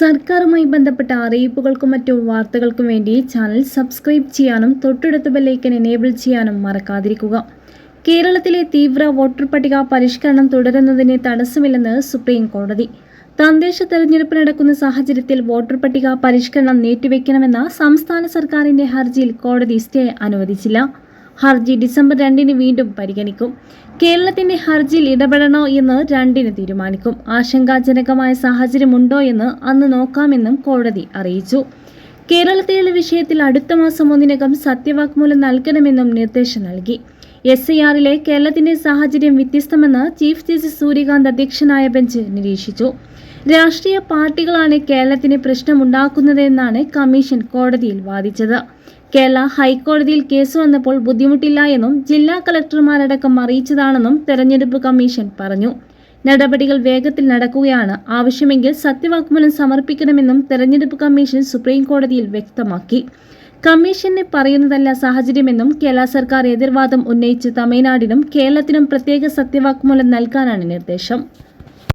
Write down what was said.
സർക്കാരുമായി ബന്ധപ്പെട്ട അറിയിപ്പുകൾക്കും മറ്റു വാർത്തകൾക്കും വേണ്ടി ചാനൽ സബ്സ്ക്രൈബ് ചെയ്യാനും തൊട്ടടുത്ത ബെല്ലൈക്കൻ എനേബിൾ ചെയ്യാനും മറക്കാതിരിക്കുക. കേരളത്തിലെ തീവ്ര വോട്ടർ പട്ടിക പരിഷ്കരണം തുടരുന്നതിന് തടസ്സമില്ലെന്ന് സുപ്രീം കോടതി. തദ്ദേശ തെരഞ്ഞെടുപ്പ് നടക്കുന്ന സാഹചര്യത്തിൽ വോട്ടർ പട്ടിക പരിഷ്കരണം നീട്ടിവെക്കണമെന്ന സംസ്ഥാന സർക്കാരിന്റെ ഹർജിയിൽ കോടതി സ്റ്റേ അനുവദിച്ചില്ല. ഹർജി ഡിസംബർ 2 വീണ്ടും പരിഗണിക്കും. കേരളത്തിന്റെ ഹർജിയിൽ ഇടപെടണോ എന്ന് 2 തീരുമാനിക്കും. ആശങ്കാജനകമായ സാഹചര്യമുണ്ടോ എന്ന് അന്ന് നോക്കാമെന്നും കോടതി അറിയിച്ചു. കേരളത്തിലെ വിഷയത്തിൽ അടുത്ത മാസം 1 സത്യവാങ്മൂലം നൽകണമെന്നും നിർദ്ദേശം നൽകി. SIRലെ കേരളത്തിന്റെ സാഹചര്യം വ്യത്യസ്തമെന്ന് ചീഫ് ജസ്റ്റിസ് സൂര്യകാന്ത് അധ്യക്ഷനായ ബെഞ്ച് നിരീക്ഷിച്ചു. രാഷ്ട്രീയ പാർട്ടികളാണ് കേരളത്തിന് പ്രശ്നമുണ്ടാക്കുന്നതെന്നാണ് കമ്മീഷൻ കോടതിയിൽ വാദിച്ചത്. കേരള ഹൈക്കോടതിയിൽ കേസ് വന്നപ്പോൾ ബുദ്ധിമുട്ടില്ല എന്നും ജില്ലാ കളക്ടർമാരടക്കം അറിയിച്ചതാണെന്നും തെരഞ്ഞെടുപ്പ് കമ്മീഷൻ പറഞ്ഞു. നടപടികൾ വേഗത്തിൽ നടക്കുകയാണ്. ആവശ്യമെങ്കിൽ സത്യവാങ്മൂലം സമർപ്പിക്കണമെന്നും തെരഞ്ഞെടുപ്പ് കമ്മീഷൻ സുപ്രീം കോടതിയിൽ വ്യക്തമാക്കി. കമ്മീഷന് പറയുന്നതല്ല സാഹചര്യമെന്നും കേരള സർക്കാർ എതിർവാദം ഉന്നയിച്ച് തമിഴ്നാടിനും കേരളത്തിനും പ്രത്യേക സത്യവാങ്മൂലം നൽകാനാണ് നിർദ്ദേശം.